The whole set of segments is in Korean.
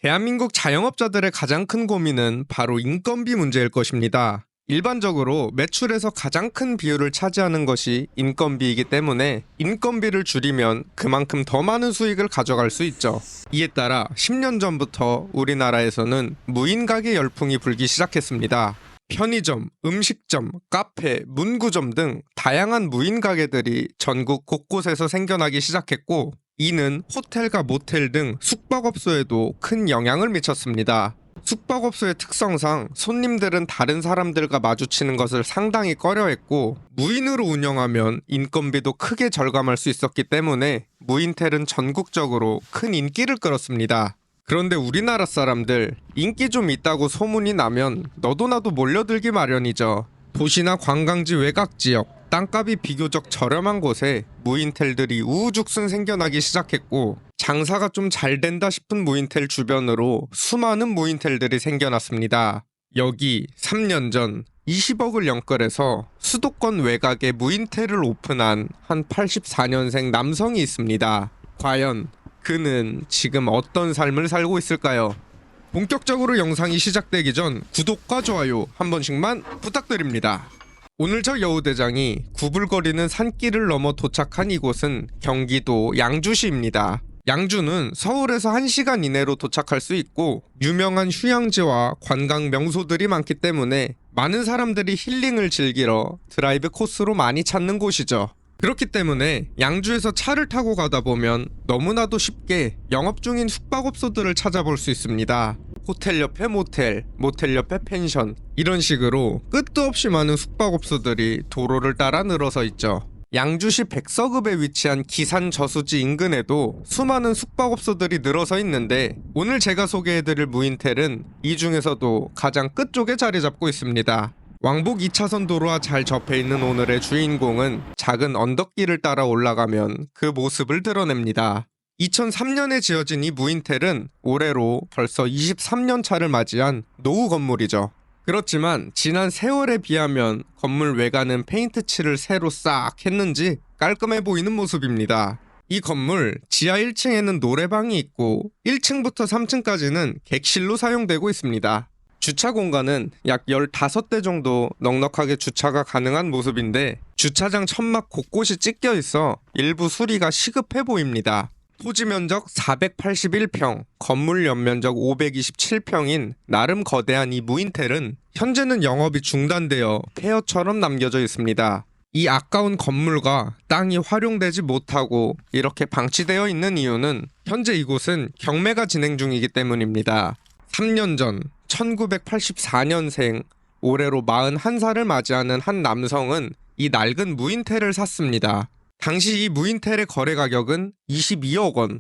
대한민국 자영업자들의 가장 큰 고민은 바로 인건비 문제일 것입니다. 일반적으로 매출에서 가장 큰 비율을 차지하는 것이 인건비이기 때문에 인건비를 줄이면 그만큼 더 많은 수익을 가져갈 수 있죠. 이에 따라 10년 전부터 우리나라에서는 무인 가게 열풍이 불기 시작했습니다. 편의점, 음식점, 카페, 문구점 등 다양한 무인 가게들이 전국 곳곳에서 생겨나기 시작했고, 이는 호텔과 모텔 등 숙박업소에도 큰 영향을 미쳤습니다. 숙박업소의 특성상 손님들은 다른 사람들과 마주치는 것을 상당히 꺼려했고, 무인으로 운영하면 인건비도 크게 절감할 수 있었기 때문에 무인텔은 전국적으로 큰 인기를 끌었습니다. 그런데 우리나라 사람들, 인기 좀 있다고 소문이 나면 너도 나도 몰려들기 마련이죠. 도시나 관광지 외곽 지역, 땅값이 비교적 저렴한 곳에 무인텔들이 우후죽순 생겨나기 시작했고, 장사가 좀 잘 된다 싶은 무인텔 주변으로 수많은 무인텔들이 생겨났습니다. 여기 3년 전 20억을 연끌해서 수도권 외곽에 무인텔을 오픈한 한 84년생 남성이 있습니다. 과연 그는 지금 어떤 삶을 살고 있을까요? 본격적으로 영상이 시작되기 전 구독과 좋아요 한 번씩만 부탁드립니다. 오늘 저 여우대장이 구불거리는 산길을 넘어 도착한 이곳은 경기도 양주시입니다. 양주는 서울에서 1시간 이내로 도착할 수 있고, 유명한 휴양지와 관광 명소들이 많기 때문에 많은 사람들이 힐링을 즐기러 드라이브 코스로 많이 찾는 곳이죠. 그렇기 때문에 양주에서 차를 타고 가다 보면 너무나도 쉽게 영업 중인 숙박업소들을 찾아볼 수 있습니다. 호텔 옆에 모텔, 모텔 옆에 펜션, 이런 식으로 끝도 없이 많은 숙박업소들이 도로를 따라 늘어서 있죠. 양주시 백서급에 위치한 기산 저수지 인근에도 수많은 숙박업소들이 늘어서 있는데, 오늘 제가 소개해드릴 무인텔은 이 중에서도 가장 끝쪽에 자리 잡고 있습니다. 왕복 2차선 도로와 잘 접해 있는 오늘의 주인공은 작은 언덕길을 따라 올라가면 그 모습을 드러냅니다. 2003년에 지어진 이 무인텔은 올해로 벌써 23년 차를 맞이한 노후 건물이죠. 그렇지만 지난 세월에 비하면 건물 외관은 페인트 칠을 새로 싹 했는지 깔끔해 보이는 모습입니다. 이 건물 지하 1층에는 노래방이 있고 1층부터 3층까지는 객실로 사용되고 있습니다. 주차 공간은 약 15대 정도 넉넉하게 주차가 가능한 모습인데, 주차장 천막 곳곳이 찢겨 있어 일부 수리가 시급해 보입니다. 토지 면적 481평, 건물 연면적 527평인 나름 거대한 이 무인텔은 현재는 영업이 중단되어 폐허처럼 남겨져 있습니다. 이 아까운 건물과 땅이 활용되지 못하고 이렇게 방치되어 있는 이유는 현재 이곳은 경매가 진행 중이기 때문입니다. 3년 전 1984년생, 올해로 41살을 맞이하는 한 남성은 이 낡은 무인텔을 샀습니다. 당시 이 무인텔의 거래 가격은 22억 원.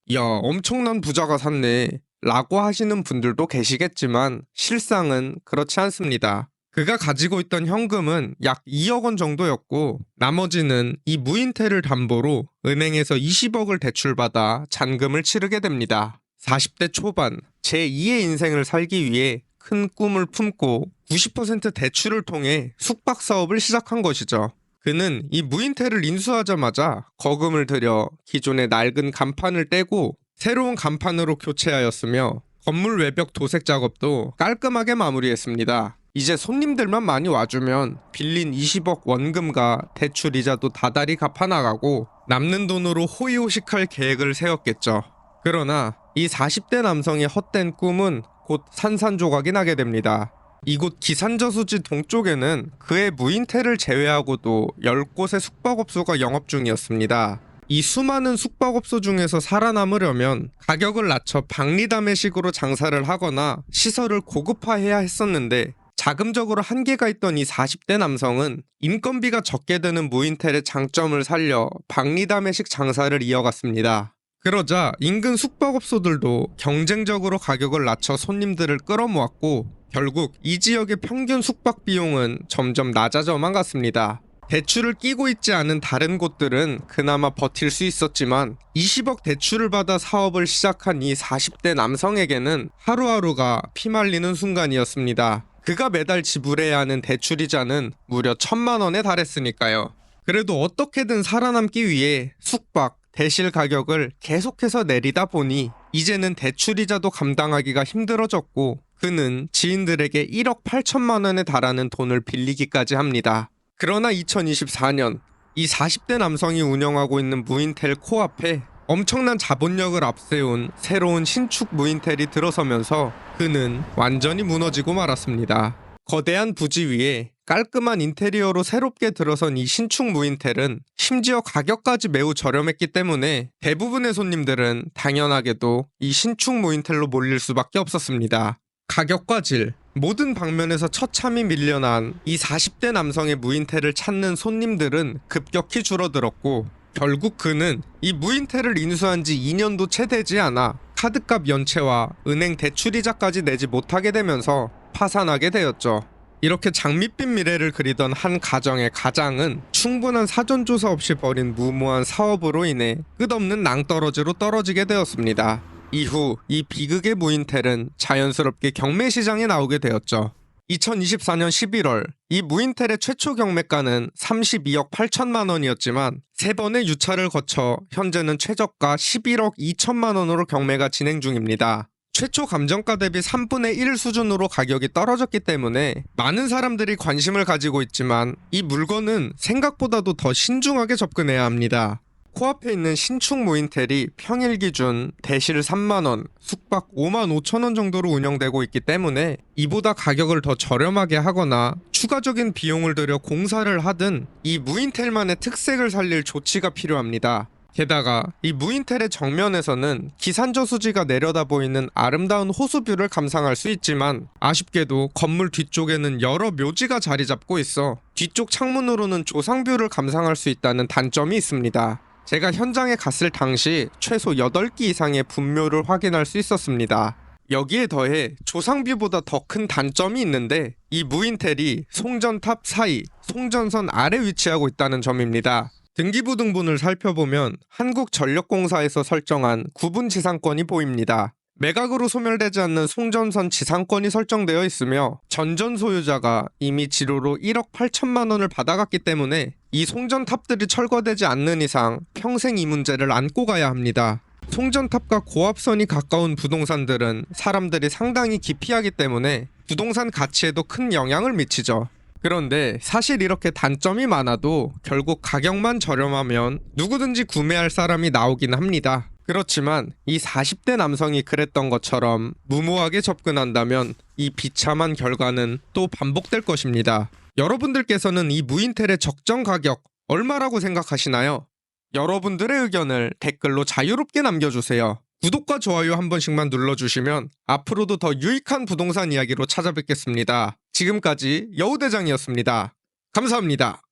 이야, 엄청난 부자가 샀네 라고 하시는 분들도 계시겠지만 실상은 그렇지 않습니다. 그가 가지고 있던 현금은 약 2억 원 정도였고, 나머지는 이 무인텔을 담보로 은행에서 20억을 대출받아 잔금을 치르게 됩니다. 40대 초반 제2의 인생을 살기 위해 큰 꿈을 품고 90% 대출을 통해 숙박 사업을 시작한 것이죠. 그는 이 무인텔을 인수하자마자 거금을 들여 기존의 낡은 간판을 떼고 새로운 간판으로 교체하였으며, 건물 외벽 도색 작업도 깔끔하게 마무리했습니다. 이제 손님들만 많이 와주면 빌린 20억 원금과 대출 이자도 다달이 갚아나가고 남는 돈으로 호의호식할 계획을 세웠겠죠. 그러나 이 40대 남성의 헛된 꿈은 곧 산산조각이 나게 됩니다. 이곳 기산저수지 동쪽에는 그의 무인텔을 제외하고도 10곳의 숙박업소가 영업 중이었습니다. 이 수많은 숙박업소 중에서 살아남으려면 가격을 낮춰 박리담회식으로 장사를 하거나 시설을 고급화해야 했었는데, 자금적으로 한계가 있던 이 40대 남성은 인건비가 적게 드는 무인텔의 장점을 살려 박리담회식 장사를 이어갔습니다. 그러자 인근 숙박업소들도 경쟁적으로 가격을 낮춰 손님들을 끌어모았고, 결국 이 지역의 평균 숙박 비용은 점점 낮아져만 갔습니다. 대출을 끼고 있지 않은 다른 곳들은 그나마 버틸 수 있었지만 20억 대출을 받아 사업을 시작한 이 40대 남성에게는 하루하루가 피말리는 순간이었습니다. 그가 매달 지불해야 하는 대출이자는 무려 1,000만 원에 달했으니까요. 그래도 어떻게든 살아남기 위해 숙박, 대실 가격을 계속해서 내리다 보니 이제는 대출이자도 감당하기가 힘들어졌고 그는 지인들에게 1억 8천만 원에 달하는 돈을 빌리기까지 합니다. 그러나 2024년 이 40대 남성이 운영하고 있는 무인텔 코앞에 엄청난 자본력을 앞세운 새로운 신축 무인텔이 들어서면서 그는 완전히 무너지고 말았습니다. 거대한 부지 위에 깔끔한 인테리어로 새롭게 들어선 이 신축 무인텔은 심지어 가격까지 매우 저렴했기 때문에 대부분의 손님들은 당연하게도 이 신축 무인텔로 몰릴 수밖에 없었습니다. 가격과 질, 모든 방면에서 처참히 밀려난 이 40대 남성의 무인텔을 찾는 손님들은 급격히 줄어들었고 결국 그는 이 무인텔을 인수한 지 2년도 채 되지 않아 카드값 연체와 은행 대출이자까지 내지 못하게 되면서 파산하게 되었죠. 이렇게 장밋빛 미래를 그리던 한 가정의 가장은 충분한 사전조사 없이 벌인 무모한 사업으로 인해 끝없는 낭떠러지로 떨어지게 되었습니다. 이후 이 비극의 무인텔은 자연스럽게 경매시장에 나오게 되었죠. 2024년 11월 이 무인텔의 최초 경매가는 32억 8천만 원이었지만 3번의 유찰을 거쳐 현재는 최저가 11억 2천만 원으로 경매가 진행 중입니다. 최초 감정가 대비 3분의 1 수준으로 가격이 떨어졌기 때문에 많은 사람들이 관심을 가지고 있지만 이 물건은 생각보다도 더 신중하게 접근해야 합니다. 코앞에 있는 신축 무인텔이 평일 기준 대실 3만원, 숙박 5만 5천원 정도로 운영되고 있기 때문에 이보다 가격을 더 저렴하게 하거나 추가적인 비용을 들여 공사를 하든 이 무인텔만의 특색을 살릴 조치가 필요합니다. 게다가 이 무인텔의 정면에서는 기산저수지가 내려다 보이는 아름다운 호수뷰를 감상할 수 있지만 아쉽게도 건물 뒤쪽에는 여러 묘지가 자리 잡고 있어 뒤쪽 창문으로는 조상뷰를 감상할 수 있다는 단점이 있습니다. 제가 현장에 갔을 당시 최소 8기 이상의 분묘를 확인할 수 있었습니다. 여기에 더해 조상뷰보다 더 큰 단점이 있는데 이 무인텔이 송전탑 사이, 송전선 아래 위치하고 있다는 점입니다. 등기부 등본을 살펴보면 한국전력공사에서 설정한 구분 지상권이 보입니다. 매각으로 소멸되지 않는 송전선 지상권이 설정되어 있으며 전전 소유자가 이미 지로로 1억 8천만 원을 받아갔기 때문에 이 송전탑들이 철거되지 않는 이상 평생 이 문제를 안고 가야 합니다. 송전탑과 고압선이 가까운 부동산들은 사람들이 상당히 기피하기 때문에 부동산 가치에도 큰 영향을 미치죠. 그런데 사실 이렇게 단점이 많아도 결국 가격만 저렴하면 누구든지 구매할 사람이 나오긴 합니다. 그렇지만 이 40대 남성이 그랬던 것처럼 무모하게 접근한다면 이 비참한 결과는 또 반복될 것입니다. 여러분들께서는 이 무인텔의 적정 가격 얼마라고 생각하시나요? 여러분들의 의견을 댓글로 자유롭게 남겨주세요. 구독과 좋아요 한 번씩만 눌러주시면 앞으로도 더 유익한 부동산 이야기로 찾아뵙겠습니다. 지금까지 여우대장이었습니다. 감사합니다.